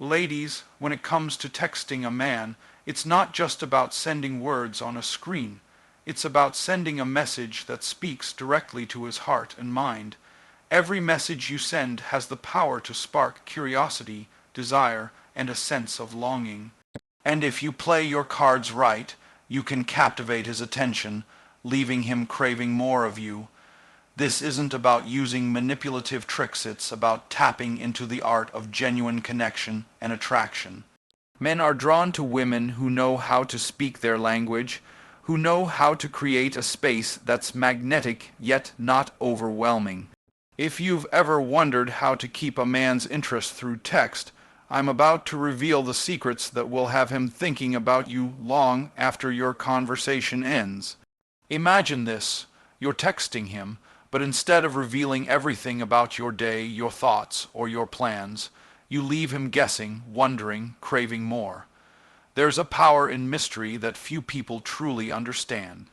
Ladies, when it comes to texting a man, it's not just about sending words on a screen. It's about sending a message that speaks directly to his heart and mind. Every message you send has the power to spark curiosity, desire, and a sense of longing. And if you play your cards right, you can captivate his attention, leaving him craving more of you. This isn't about using manipulative tricks, it's about tapping into the art of genuine connection and attraction. Men are drawn to women who know how to speak their language, who know how to create a space that's magnetic yet not overwhelming. If you've ever wondered how to keep a man's interest through text, I'm about to reveal the secrets that will have him thinking about you long after your conversation ends. Imagine this. You're texting him, but instead of revealing everything about your day, your thoughts, or your plans, you leave him guessing, wondering, craving more. There's a power in mystery that few people truly understand.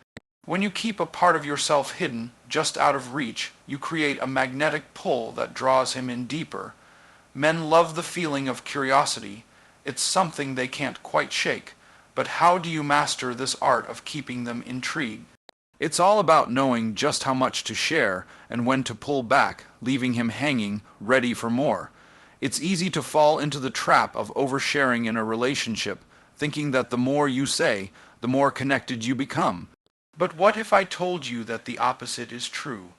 When you keep a part of yourself hidden, just out of reach, you create a magnetic pull that draws him in deeper. Men love the feeling of curiosity. It's something they can't quite shake. But how do you master this art of keeping them intrigued? It's all about knowing just how much to share and when to pull back, leaving him hanging, ready for more. It's easy to fall into the trap of oversharing in a relationship, thinking that the more you say, the more connected you become. But what if I told you that the opposite is true?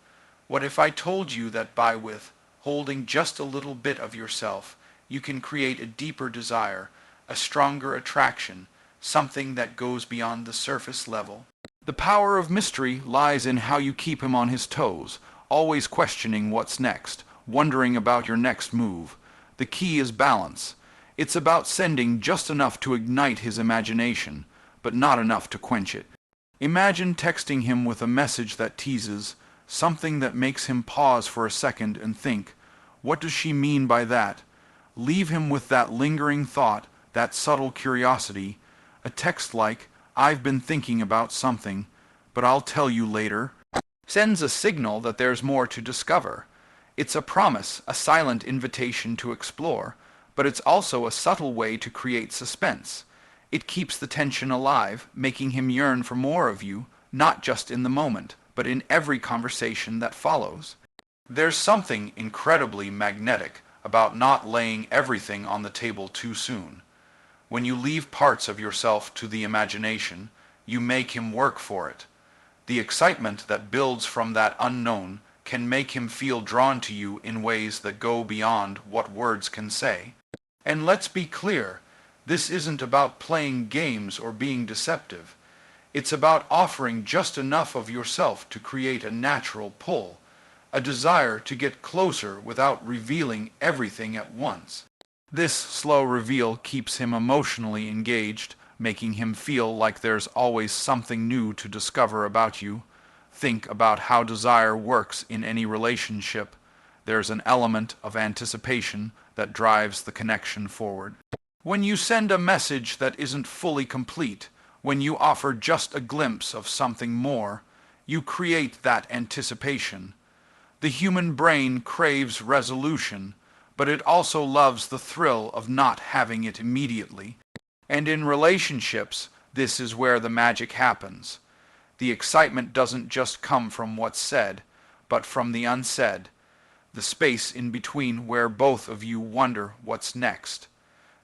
What if I told you that by withholding just a little bit of yourself, you can create a deeper desire, a stronger attraction, something that goes beyond the surface level? The power of mystery lies in how you keep him on his toes, always questioning what's next, wondering about your next move. The key is balance. It's about sending just enough to ignite his imagination, but not enough to quench it. Imagine texting him with a message that teases, something that makes him pause for a second and think, what does she mean by that? Leave him with that lingering thought, that subtle curiosity, a text like, I've been thinking about something, but I'll tell you later, sends a signal that there's more to discover. It's a promise, a silent invitation to explore, but it's also a subtle way to create suspense. It keeps the tension alive, making him yearn for more of you, not just in the moment, but in every conversation that follows. There's something incredibly magnetic about not laying everything on the table too soon. When you leave parts of yourself to the imagination, you make him work for it. The excitement that builds from that unknown can make him feel drawn to you in ways that go beyond what words can say. And let's be clear, this isn't about playing games or being deceptive. It's about offering just enough of yourself to create a natural pull, a desire to get closer without revealing everything at once. This slow reveal keeps him emotionally engaged, making him feel like there's always something new to discover about you. Think about how desire works in any relationship. There's an element of anticipation that drives the connection forward. When you send a message that isn't fully complete, when you offer just a glimpse of something more, you create that anticipation. The human brain craves resolution, but it also loves the thrill of not having it immediately. And in relationships, this is where the magic happens. The excitement doesn't just come from what's said, but from the unsaid, the space in between where both of you wonder what's next.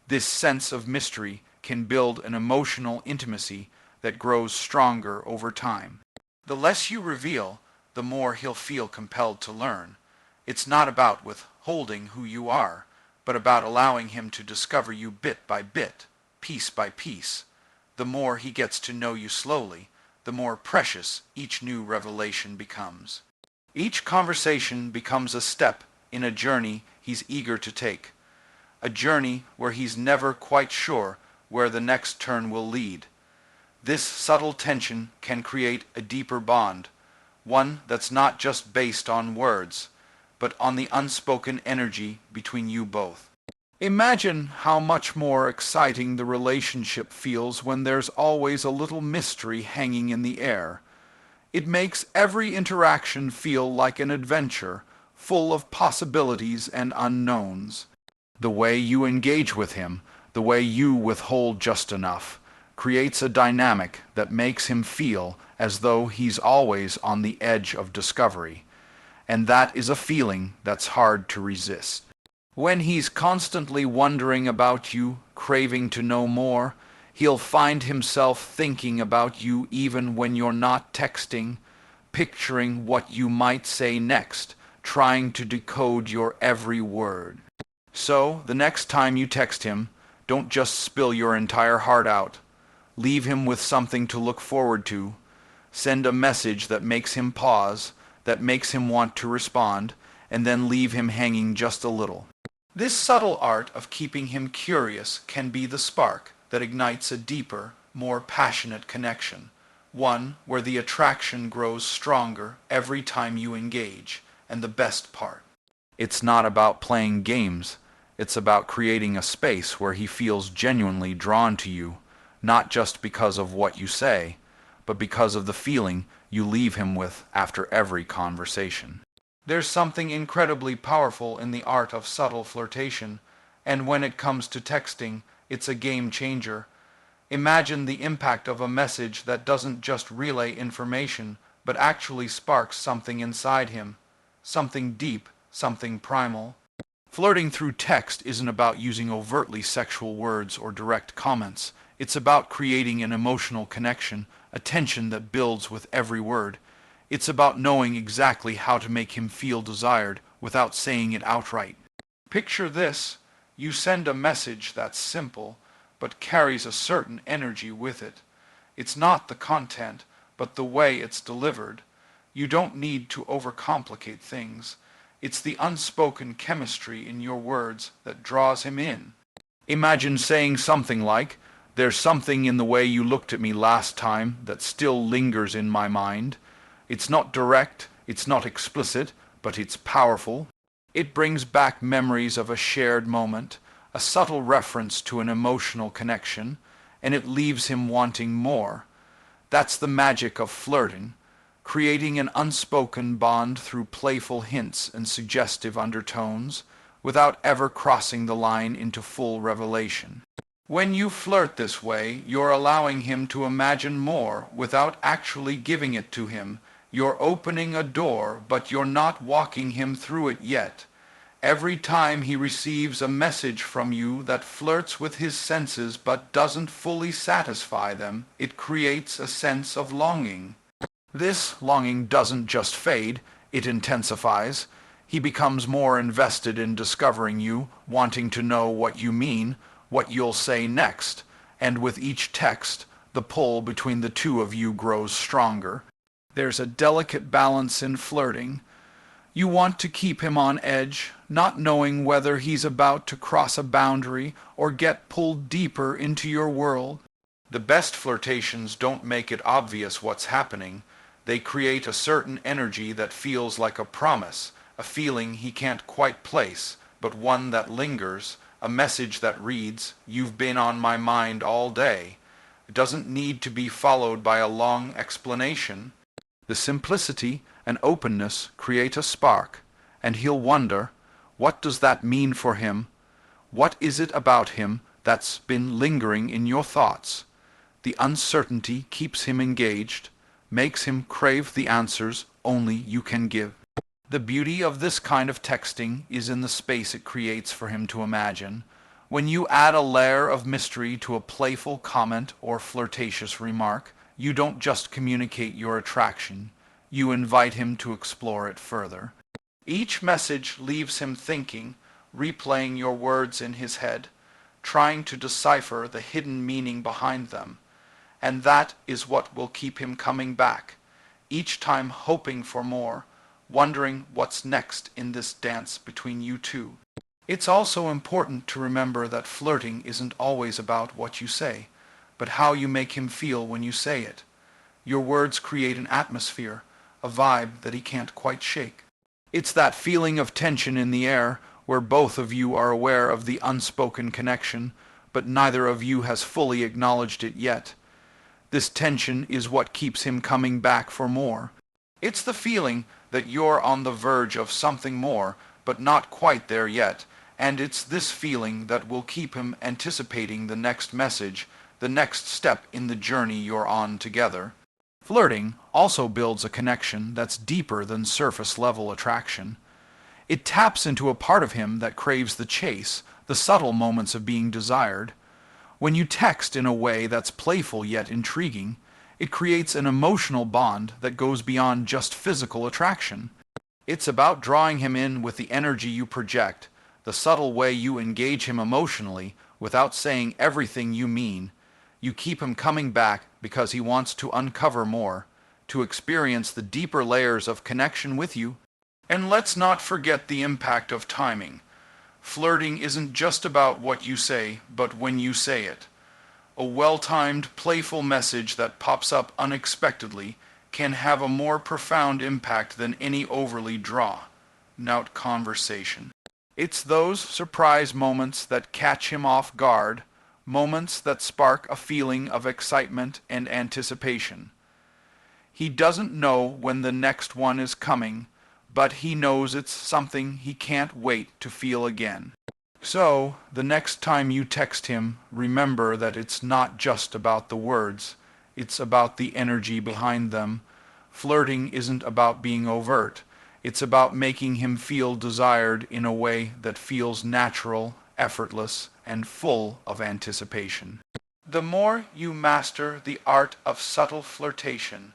This sense of mystery can build an emotional intimacy that grows stronger over time. The less you reveal, the more he'll feel compelled to learn. It's not about withholding who you are, but about allowing him to discover you bit by bit, piece by piece. The more he gets to know you slowly, the more precious each new revelation becomes. Each conversation becomes a step in a journey he's eager to take, a journey where he's never quite sure where the next turn will lead. This subtle tension can create a deeper bond, one that's not just based on words, but on the unspoken energy between you both. Imagine how much more exciting the relationship feels when there's always a little mystery hanging in the air. It makes every interaction feel like an adventure, full of possibilities and unknowns. The way you engage with him, the way you withhold just enough, creates a dynamic that makes him feel as though he's always on the edge of discovery. And that is a feeling that's hard to resist. When he's constantly wondering about you, craving to know more, he'll find himself thinking about you even when you're not texting, picturing what you might say next, trying to decode your every word. So, the next time you text him, don't just spill your entire heart out. Leave him with something to look forward to. Send a message that makes him pause, that makes him want to respond, and then leave him hanging just a little. This subtle art of keeping him curious can be the spark that ignites a deeper, more passionate connection, one where the attraction grows stronger every time you engage. And the best part, it's not about playing games. It's about creating a space where he feels genuinely drawn to you, not just because of what you say, but because of the feeling you leave him with after every conversation. There's something incredibly powerful in the art of subtle flirtation, and when it comes to texting, it's a game changer. Imagine the impact of a message that doesn't just relay information, but actually sparks something inside him, something deep, something primal. Flirting through text isn't about using overtly sexual words or direct comments. It's about creating an emotional connection, a tension that builds with every word. It's about knowing exactly how to make him feel desired without saying it outright. Picture this: you send a message that's simple, but carries a certain energy with it. It's not the content, but the way it's delivered. You don't need to overcomplicate things. It's the unspoken chemistry in your words that draws him in. Imagine saying something like, "There's something in the way you looked at me last time that still lingers in my mind." It's not direct, it's not explicit, but it's powerful. It brings back memories of a shared moment, a subtle reference to an emotional connection, and it leaves him wanting more. That's the magic of flirting, creating an unspoken bond through playful hints and suggestive undertones, without ever crossing the line into full revelation. When you flirt this way, you're allowing him to imagine more without actually giving it to him. You're opening a door, but you're not walking him through it yet. Every time he receives a message from you that flirts with his senses but doesn't fully satisfy them, it creates a sense of longing. This longing doesn't just fade, it intensifies. He becomes more invested in discovering you, wanting to know what you mean, what you'll say next, and with each text, the pull between the two of you grows stronger. There's a delicate balance in flirting. You want to keep him on edge, not knowing whether he's about to cross a boundary or get pulled deeper into your world. The best flirtations don't make it obvious what's happening. They create a certain energy that feels like a promise, a feeling he can't quite place, but one that lingers, a message that reads, "You've been on my mind all day." It doesn't need to be followed by a long explanation. The simplicity and openness create a spark, and he'll wonder, what does that mean for him? What is it about him that's been lingering in your thoughts? The uncertainty keeps him engaged, makes him crave the answers only you can give. The beauty of this kind of texting is in the space it creates for him to imagine. When you add a layer of mystery to a playful comment or flirtatious remark, you don't just communicate your attraction, you invite him to explore it further. Each message leaves him thinking, replaying your words in his head, trying to decipher the hidden meaning behind them. And that is what will keep him coming back, each time hoping for more, wondering what's next in this dance between you two. It's also important to remember that flirting isn't always about what you say, but how you make him feel when you say it. Your words create an atmosphere, a vibe that he can't quite shake. It's that feeling of tension in the air where both of you are aware of the unspoken connection, but neither of you has fully acknowledged it yet. This tension is what keeps him coming back for more. It's the feeling that you're on the verge of something more, but not quite there yet, And it's this feeling that will keep him anticipating the next message, the next step in the journey you're on together. Flirting also builds a connection that's deeper than surface-level attraction. It taps into a part of him that craves the chase, the subtle moments of being desired. When you text in a way that's playful yet intriguing, it creates an emotional bond that goes beyond just physical attraction. It's about drawing him in with the energy you project, the subtle way you engage him emotionally without saying everything you mean. You keep him coming back because he wants to uncover more, to experience the deeper layers of connection with you. And let's not forget the impact of timing. Flirting isn't just about what you say, but when you say it. A well-timed, playful message that pops up unexpectedly can have a more profound impact than any overly drawn-out conversation. It's those surprise moments that catch him off guard, moments that spark a feeling of excitement and anticipation. He doesn't know when the next one is coming, but he knows it's something he can't wait to feel again. So, the next time you text him, remember that it's not just about the words, it's about the energy behind them. Flirting isn't about being overt, it's about making him feel desired in a way that feels natural, effortless, and full of anticipation. The more you master the art of subtle flirtation,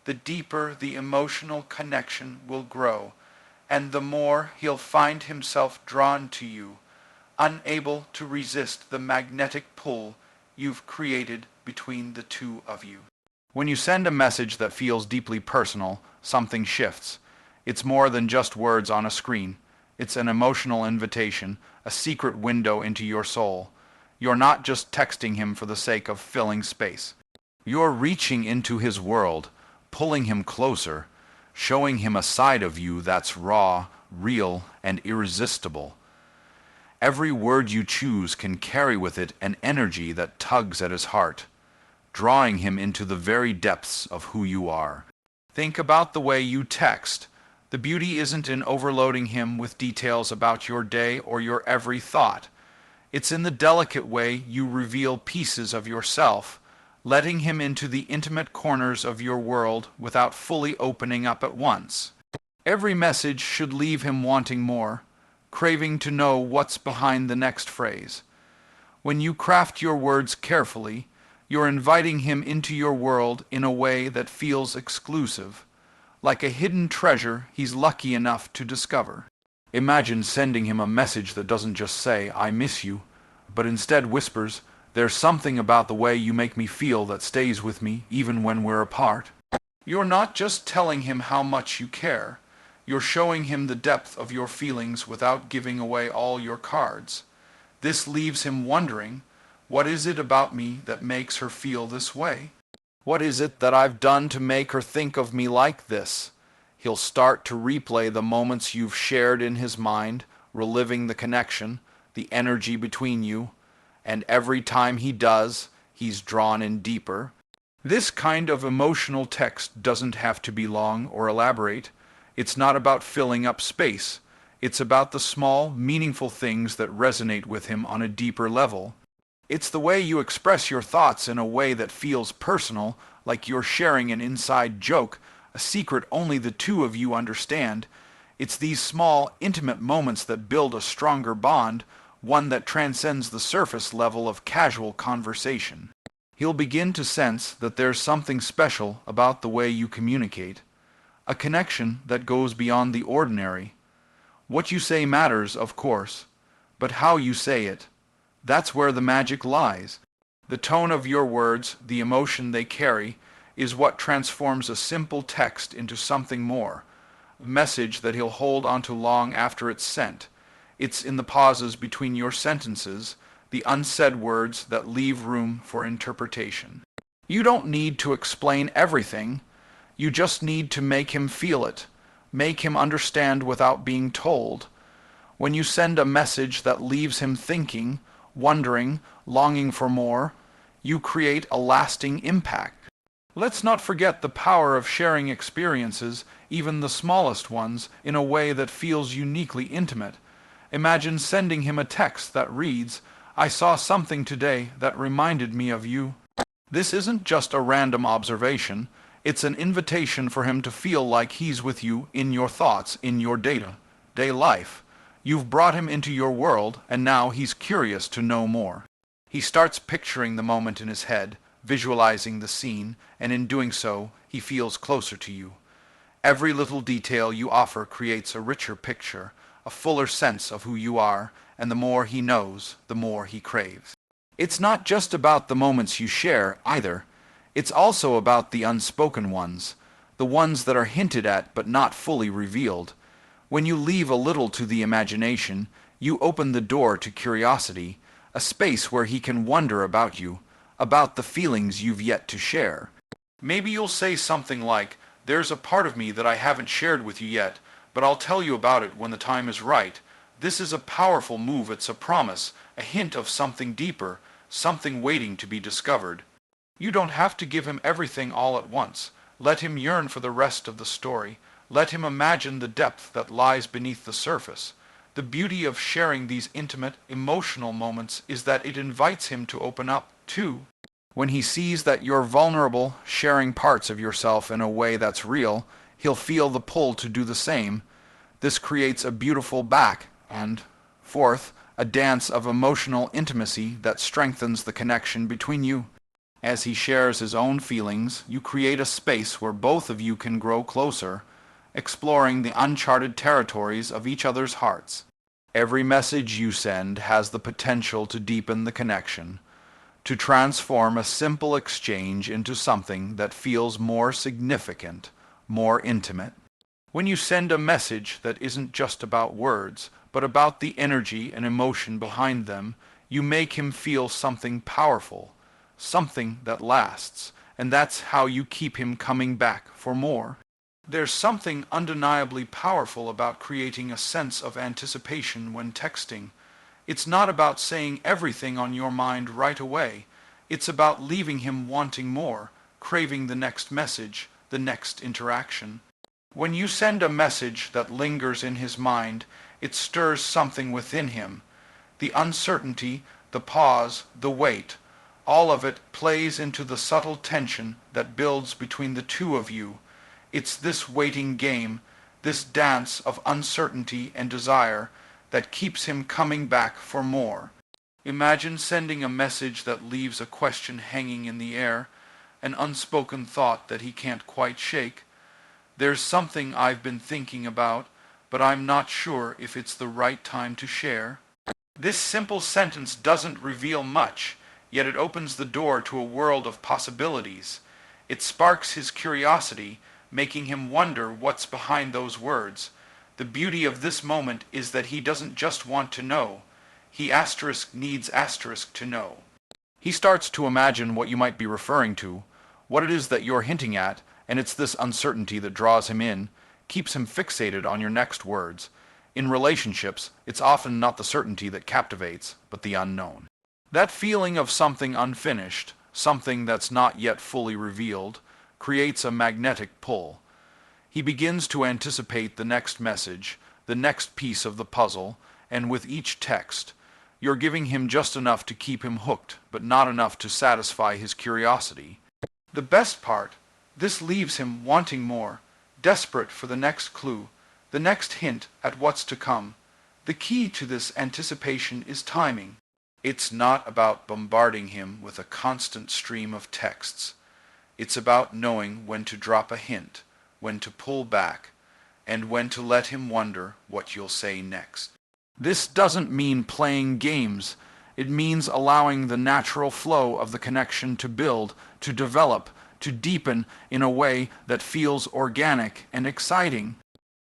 the deeper the emotional connection will grow, and the more he'll find himself drawn to you, unable to resist the magnetic pull you've created between the two of you. When you send a message that feels deeply personal, something shifts. It's more than just words on a screen. It's an emotional invitation, a secret window into your soul. You're not just texting him for the sake of filling space. You're reaching into his world, pulling him closer, showing him a side of you that's raw, real, and irresistible. Every word you choose can carry with it an energy that tugs at his heart, drawing him into the very depths of who you are. Think about the way you text. The beauty isn't in overloading him with details about your day or your every thought. It's in the delicate way you reveal pieces of yourself, letting him into the intimate corners of your world without fully opening up at once. Every message should leave him wanting more, craving to know what's behind the next phrase. When you craft your words carefully, you're inviting him into your world in a way that feels exclusive, like a hidden treasure he's lucky enough to discover. Imagine sending him a message that doesn't just say, "I miss you," but instead whispers, "There's something about the way you make me feel that stays with me even when we're apart." You're not just telling him how much you care. You're showing him the depth of your feelings without giving away all your cards. This leaves him wondering, what is it about me that makes her feel this way? What is it that I've done to make her think of me like this? He'll start to replay the moments you've shared in his mind, reliving the connection, the energy between you, and every time he does, he's drawn in deeper. This kind of emotional text doesn't have to be long or elaborate. It's not about filling up space. It's about the small, meaningful things that resonate with him on a deeper level. It's the way you express your thoughts in a way that feels personal, like you're sharing an inside joke, a secret only the two of you understand. It's these small, intimate moments that build a stronger bond, one that transcends the surface level of casual conversation. He'll begin to sense that there's something special about the way you communicate, a connection that goes beyond the ordinary. What you say matters, of course, but how you say it, that's where the magic lies. The tone of your words, the emotion they carry, is what transforms a simple text into something more, a message that he'll hold onto long after it's sent. It's in the pauses between your sentences, the unsaid words that leave room for interpretation. You don't need to explain everything. You just need to make him feel it, make him understand without being told. When you send a message that leaves him thinking, wondering, longing for more, you create a lasting impact. Let's not forget the power of sharing experiences, even the smallest ones, in a way that feels uniquely intimate. Imagine sending him a text that reads, "I saw something today that reminded me of you." This isn't just a random observation, it's an invitation for him to feel like he's with you in your thoughts, in your day life. You've brought him into your world, and now he's curious to know more. He starts picturing the moment in his head, visualizing the scene, and in doing so, he feels closer to you. Every little detail you offer creates a richer picture, a fuller sense of who you are, and the more he knows, the more he craves. It's not just about the moments you share, either. It's also about the unspoken ones, the ones that are hinted at but not fully revealed. When you leave a little to the imagination, you open the door to curiosity, a space where he can wonder about you, about the feelings you've yet to share. Maybe you'll say something like, "There's a part of me that I haven't shared with you yet, but I'll tell you about it when the time is right." This is a powerful move. It's a promise, a hint of something deeper, something waiting to be discovered. You don't have to give him everything all at once. Let him yearn for the rest of the story. Let him imagine the depth that lies beneath the surface. The beauty of sharing these intimate, emotional moments is that it invites him to open up, too. When he sees that you're vulnerable, sharing parts of yourself in a way that's real, he'll feel the pull to do the same. This creates a beautiful back and forth, a dance of emotional intimacy that strengthens the connection between you. As he shares his own feelings, you create a space where both of you can grow closer, exploring the uncharted territories of each other's hearts. Every message you send has the potential to deepen the connection, to transform a simple exchange into something that feels more significant, more intimate. When you send a message that isn't just about words, but about the energy and emotion behind them, you make him feel something powerful, something that lasts, and that's how you keep him coming back for more. There's something undeniably powerful about creating a sense of anticipation when texting. It's not about saying everything on your mind right away. It's about leaving him wanting more, craving the next message, the next interaction. When you send a message that lingers in his mind, it stirs something within him. The uncertainty, the pause, the wait, all of it plays into the subtle tension that builds between the two of you. It's this waiting game, this dance of uncertainty and desire, that keeps him coming back for more. Imagine sending a message that leaves a question hanging in the air, an unspoken thought that he can't quite shake. "There's something I've been thinking about, but I'm not sure if it's the right time to share." This simple sentence doesn't reveal much, yet it opens the door to a world of possibilities. It sparks his curiosity, making him wonder what's behind those words. The beauty of this moment is that he doesn't just want to know. He needs to know. He starts to imagine what you might be referring to, what it is that you're hinting at, and it's this uncertainty that draws him in, keeps him fixated on your next words. In relationships, it's often not the certainty that captivates, but the unknown. That feeling of something unfinished, something that's not yet fully revealed, creates a magnetic pull. He begins to anticipate the next message, the next piece of the puzzle, and with each text, you're giving him just enough to keep him hooked, but not enough to satisfy his curiosity. The best part, this leaves him wanting more, desperate for the next clue, the next hint at what's to come. The key to this anticipation is timing. It's not about bombarding him with a constant stream of texts. It's about knowing when to drop a hint, when to pull back, and when to let him wonder what you'll say next. This doesn't mean playing games. It means allowing the natural flow of the connection to build, to develop, to deepen in a way that feels organic and exciting.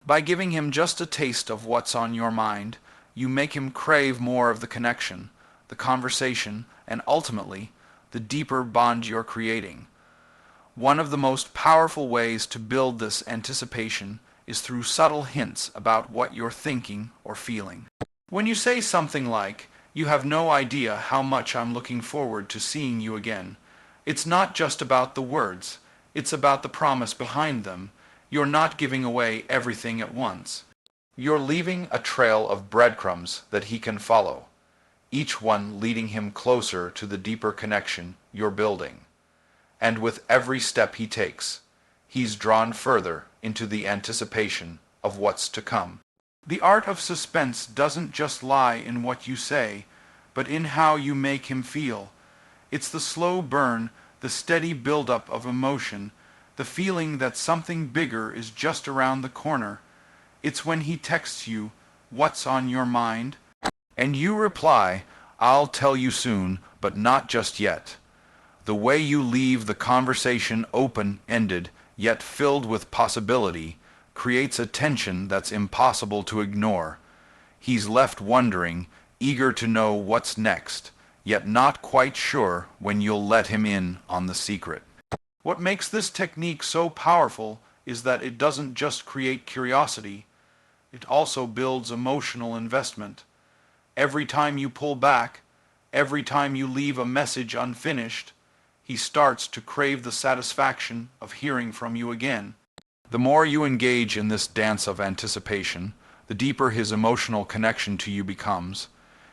By giving him just a taste of what's on your mind, you make him crave more of the connection, the conversation, and ultimately, the deeper bond you're creating. One of the most powerful ways to build this anticipation is through subtle hints about what you're thinking or feeling. When you say something like, "You have no idea how much I'm looking forward to seeing you again," it's not just about the words, it's about the promise behind them. You're not giving away everything at once. You're leaving a trail of breadcrumbs that he can follow, each one leading him closer to the deeper connection you're building. And with every step he takes, he's drawn further into the anticipation of what's to come. The art of suspense doesn't just lie in what you say, but in how you make him feel. It's the slow burn, the steady buildup of emotion, the feeling that something bigger is just around the corner. It's when he texts you, "What's on your mind?" and you reply, "I'll tell you soon, but not just yet." The way you leave the conversation open-ended, yet filled with possibility, creates a tension that's impossible to ignore. He's left wondering, eager to know what's next, yet not quite sure when you'll let him in on the secret. What makes this technique so powerful is that it doesn't just create curiosity, it also builds emotional investment. Every time you pull back, every time you leave a message unfinished, he starts to crave the satisfaction of hearing from you again. The more you engage in this dance of anticipation, the deeper his emotional connection to you becomes.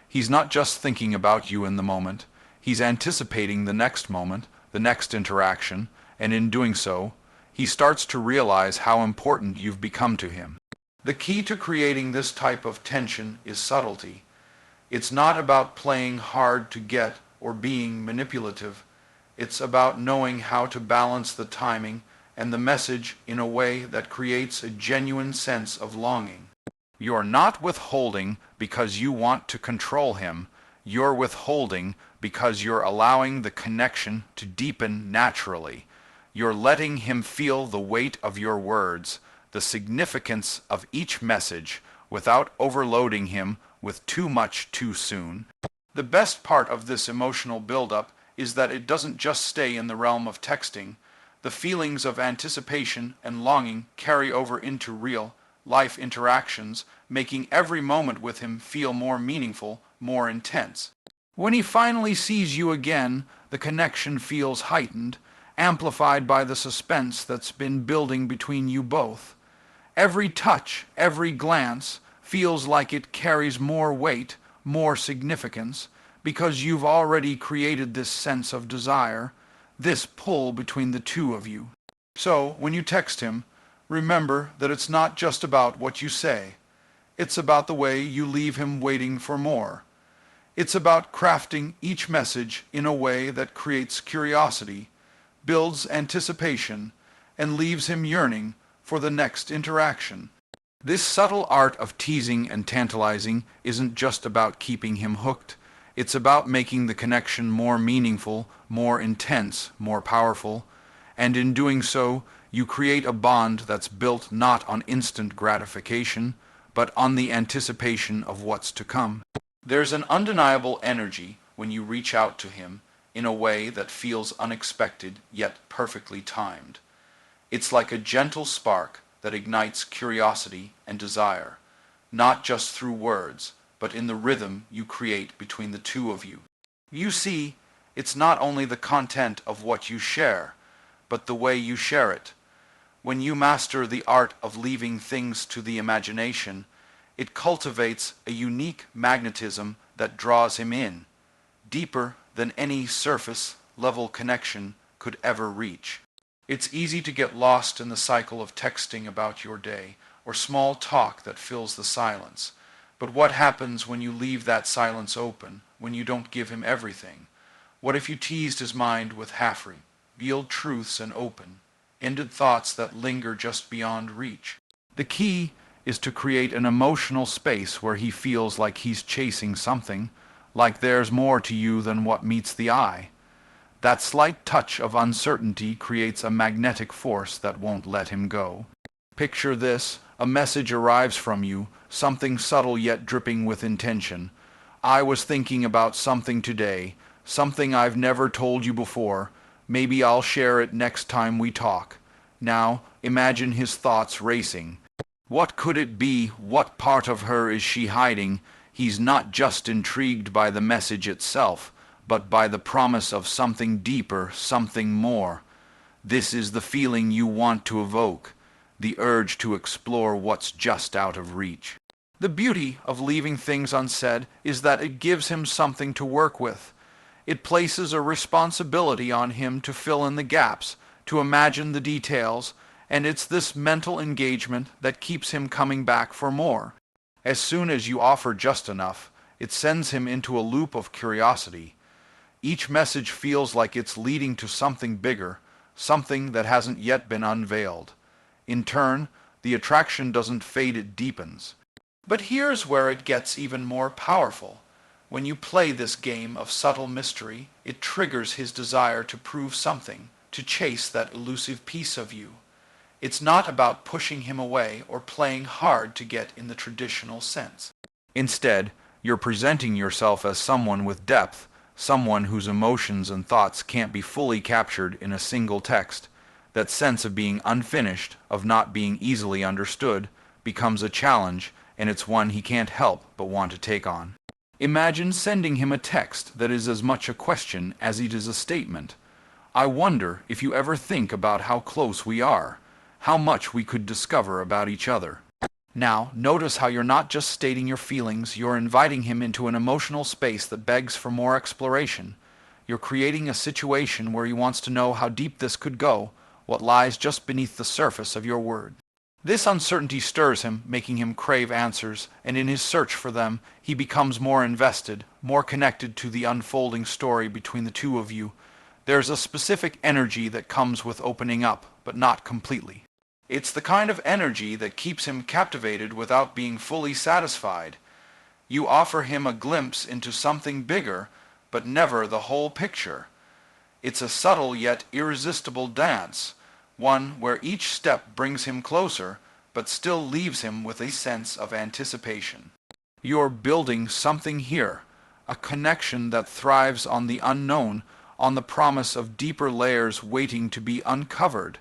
He's not just thinking about you in the moment, he's anticipating the next moment, the next interaction, and in doing so, he starts to realize how important you've become to him. The key to creating this type of tension is subtlety. It's not about playing hard to get or being manipulative. It's about knowing how to balance the timing and the message in a way that creates a genuine sense of longing. You're not withholding because you want to control him. You're withholding because you're allowing the connection to deepen naturally. You're letting him feel the weight of your words, the significance of each message, without overloading him with too much too soon. The best part of this emotional buildup is that it doesn't just stay in the realm of texting. The feelings of anticipation and longing carry over into real life interactions, making every moment with him feel more meaningful, more intense. When he finally sees you again, the connection feels heightened, amplified by the suspense that's been building between you both. Every touch, every glance feels like it carries more weight, more significance, because you've already created this sense of desire, this pull between the two of you. So, when you text him, remember that it's not just about what you say. It's about the way you leave him waiting for more. It's about crafting each message in a way that creates curiosity, builds anticipation, and leaves him yearning for the next interaction. This subtle art of teasing and tantalizing isn't just about keeping him hooked. It's about making the connection more meaningful, more intense, more powerful, and in doing so, you create a bond that's built not on instant gratification, but on the anticipation of what's to come. There's an undeniable energy when you reach out to him in a way that feels unexpected yet perfectly timed. It's like a gentle spark that ignites curiosity and desire, not just through words, but in the rhythm you create between the two of you. You see, it's not only the content of what you share, but the way you share it. When you master the art of leaving things to the imagination, it cultivates a unique magnetism that draws him in, deeper than any surface-level connection could ever reach. It's easy to get lost in the cycle of texting about your day, or small talk that fills the silence. But what happens when you leave that silence open, when you don't give him everything? What if you teased his mind with half-revealed truths and open-ended thoughts that linger just beyond reach? The key is to create an emotional space where he feels like he's chasing something, like there's more to you than what meets the eye. That slight touch of uncertainty creates a magnetic force that won't let him go. Picture this: a message arrives from you, something subtle yet dripping with intention. "I was thinking about something today, something I've never told you before. Maybe I'll share it next time we talk." Now, imagine his thoughts racing. What could it be? What part of her is she hiding? He's not just intrigued by the message itself, but by the promise of something deeper, something more. This is the feeling you want to evoke. the urge to explore what's just out of reach. The beauty of leaving things unsaid is that it gives him something to work with. It places a responsibility on him to fill in the gaps, to imagine the details, and it's this mental engagement that keeps him coming back for more. As soon as you offer just enough, it sends him into a loop of curiosity. Each message feels like it's leading to something bigger, something that hasn't yet been unveiled. In turn, the attraction doesn't fade, it deepens. But here's where it gets even more powerful. When you play this game of subtle mystery, it triggers his desire to prove something, to chase that elusive piece of you. It's not about pushing him away or playing hard to get in the traditional sense. Instead, you're presenting yourself as someone with depth, someone whose emotions and thoughts can't be fully captured in a single text. That sense of being unfinished, of not being easily understood, becomes a challenge, and it's one he can't help but want to take on. Imagine sending him a text that is as much a question as it is a statement. I wonder if you ever think about how close we are, how much we could discover about each other. Now, notice how you're not just stating your feelings, you're inviting him into an emotional space that begs for more exploration. You're creating a situation where he wants to know how deep this could go, what lies just beneath the surface of your word. This uncertainty stirs him, making him crave answers, and in his search for them, he becomes more invested, more connected to the unfolding story between the two of you. There's a specific energy that comes with opening up, but not completely. It's the kind of energy that keeps him captivated without being fully satisfied. You offer him a glimpse into something bigger, but never the whole picture. It's a subtle yet irresistible dance, one where each step brings him closer, but still leaves him with a sense of anticipation. You're building something here, a connection that thrives on the unknown, on the promise of deeper layers waiting to be uncovered.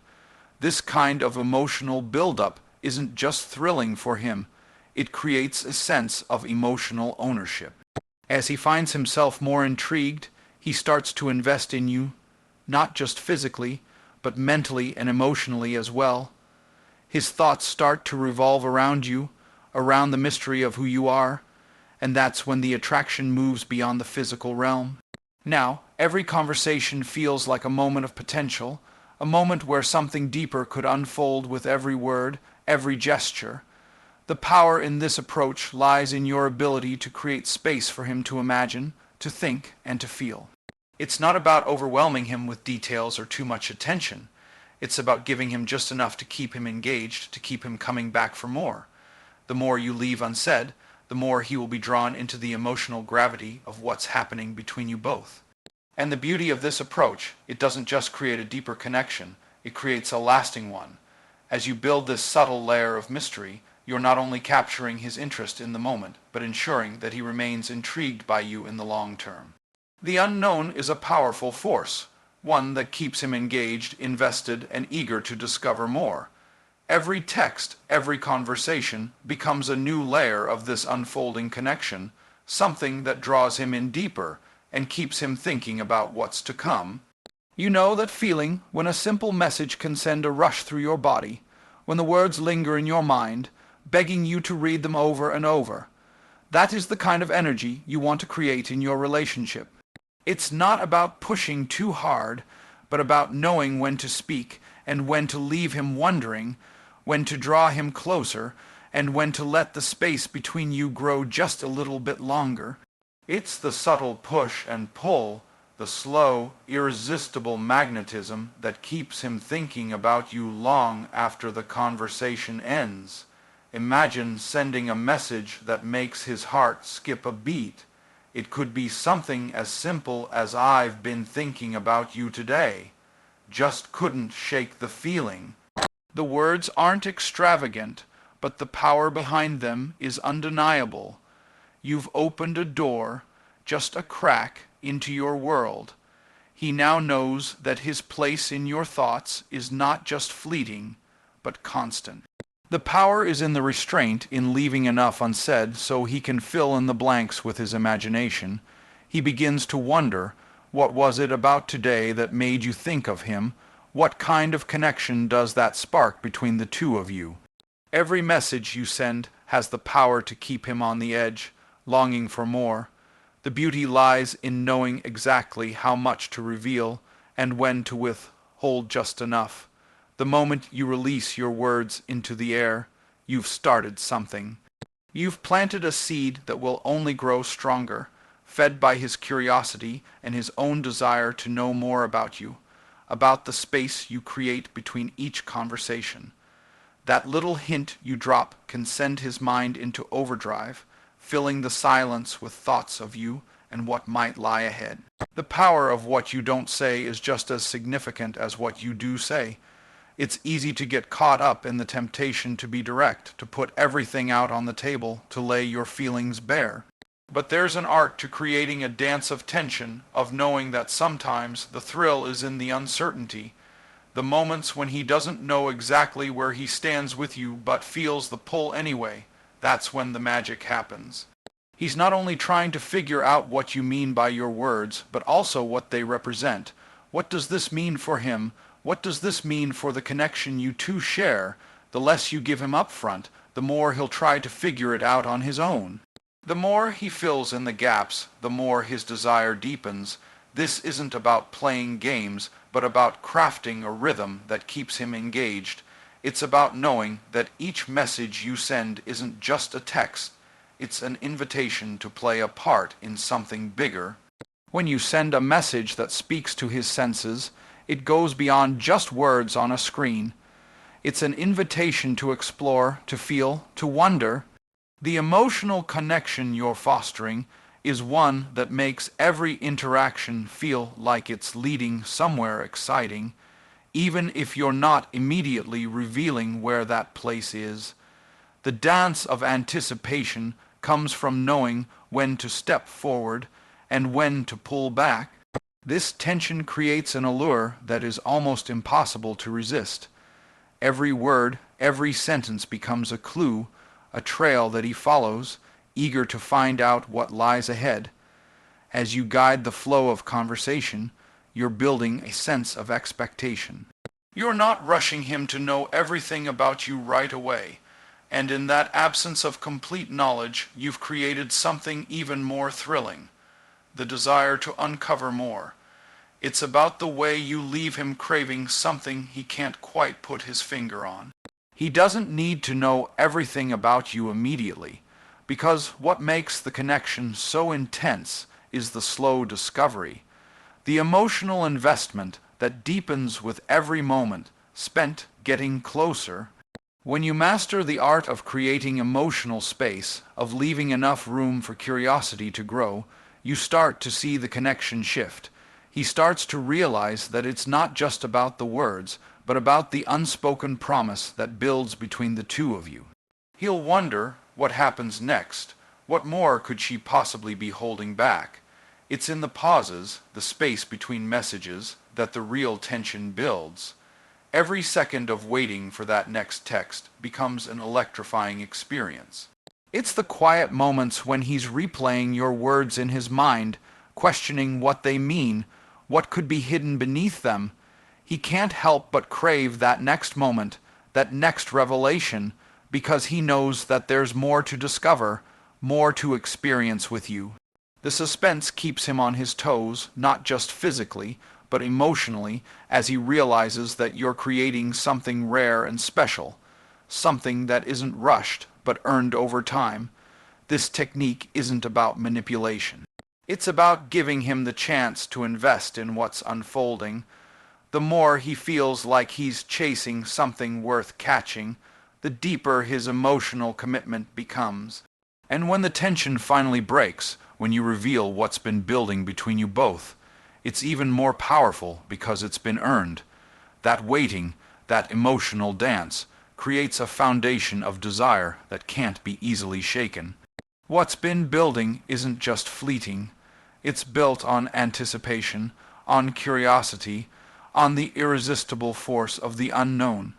This kind of emotional build-up isn't just thrilling for him, it creates a sense of emotional ownership. As he finds himself more intrigued, he starts to invest in you, not just physically, but mentally and emotionally as well. His thoughts start to revolve around you, around the mystery of who you are, and that's when the attraction moves beyond the physical realm. Now, every conversation feels like a moment of potential, a moment where something deeper could unfold with every word, every gesture. The power in this approach lies in your ability to create space for him to imagine, to think, and to feel. It's not about overwhelming him with details or too much attention. It's about giving him just enough to keep him engaged, to keep him coming back for more. The more you leave unsaid, the more he will be drawn into the emotional gravity of what's happening between you both. And the beauty of this approach, it doesn't just create a deeper connection, it creates a lasting one. As you build this subtle layer of mystery, you're not only capturing his interest in the moment, but ensuring that he remains intrigued by you in the long term. The unknown is a powerful force, one that keeps him engaged, invested, and eager to discover more. Every text, every conversation becomes a new layer of this unfolding connection, something that draws him in deeper, and keeps him thinking about what's to come. You know that feeling when a simple message can send a rush through your body, when the words linger in your mind, begging you to read them over and over. That is the kind of energy you want to create in your relationship. It's not about pushing too hard, but about knowing when to speak and when to leave him wondering, when to draw him closer, and when to let the space between you grow just a little bit longer. It's the subtle push and pull, the slow, irresistible magnetism that keeps him thinking about you long after the conversation ends. Imagine sending a message that makes his heart skip a beat. It could be something as simple as "I've been thinking about you today. Just couldn't shake the feeling." The words aren't extravagant, but the power behind them is undeniable. You've opened a door, just a crack, into your world. He now knows that his place in your thoughts is not just fleeting, but constant. The power is in the restraint, in leaving enough unsaid so he can fill in the blanks with his imagination. He begins to wonder, what was it about today that made you think of him? What kind of connection does that spark between the two of you? Every message you send has the power to keep him on the edge, longing for more. The beauty lies in knowing exactly how much to reveal and when to withhold just enough. The moment you release your words into the air, you've started something. You've planted a seed that will only grow stronger, fed by his curiosity and his own desire to know more about you, about the space you create between each conversation. That little hint you drop can send his mind into overdrive, filling the silence with thoughts of you and what might lie ahead. The power of what you don't say is just as significant as what you do say. It's easy to get caught up in the temptation to be direct, to put everything out on the table, to lay your feelings bare. But there's an art to creating a dance of tension, of knowing that sometimes the thrill is in the uncertainty, the moments when he doesn't know exactly where he stands with you but feels the pull anyway. That's when the magic happens. He's not only trying to figure out what you mean by your words, but also what they represent. What does this mean for him? What does this mean for the connection you two share? The less you give him up front, the more he'll try to figure it out on his own. The more he fills in the gaps, the more his desire deepens. This isn't about playing games, but about crafting a rhythm that keeps him engaged. It's about knowing that each message you send isn't just a text. It's an invitation to play a part in something bigger. When you send a message that speaks to his senses, it goes beyond just words on a screen. It's an invitation to explore, to feel, to wonder. The emotional connection you're fostering is one that makes every interaction feel like it's leading somewhere exciting, even if you're not immediately revealing where that place is. The dance of anticipation comes from knowing when to step forward and when to pull back. This tension creates an allure that is almost impossible to resist. Every word, every sentence becomes a clue, a trail that he follows, eager to find out what lies ahead. As you guide the flow of conversation, you're building a sense of expectation. You're not rushing him to know everything about you right away, and in that absence of complete knowledge, you've created something even more thrilling, the desire to uncover more. It's about the way you leave him craving something he can't quite put his finger on. He doesn't need to know everything about you immediately, because what makes the connection so intense is the slow discovery, the emotional investment that deepens with every moment spent getting closer. When you master the art of creating emotional space, of leaving enough room for curiosity to grow, you start to see the connection shift. He starts to realize that it's not just about the words, but about the unspoken promise that builds between the two of you. He'll wonder what happens next. What more could she possibly be holding back? It's in the pauses, the space between messages, that the real tension builds. Every second of waiting for that next text becomes an electrifying experience. It's the quiet moments when he's replaying your words in his mind, questioning what they mean, what could be hidden beneath them. He can't help but crave that next moment, that next revelation, because he knows that there's more to discover, more to experience with you. The suspense keeps him on his toes, not just physically, but emotionally, as he realizes that you're creating something rare and special, something that isn't rushed, but earned over time. This technique isn't about manipulation. It's about giving him the chance to invest in what's unfolding. The more he feels like he's chasing something worth catching, the deeper his emotional commitment becomes. And when the tension finally breaks, when you reveal what's been building between you both, it's even more powerful because it's been earned. That waiting, that emotional dance, creates a foundation of desire that can't be easily shaken. What's been building isn't just fleeting. It's built on anticipation, on curiosity, on the irresistible force of the unknown.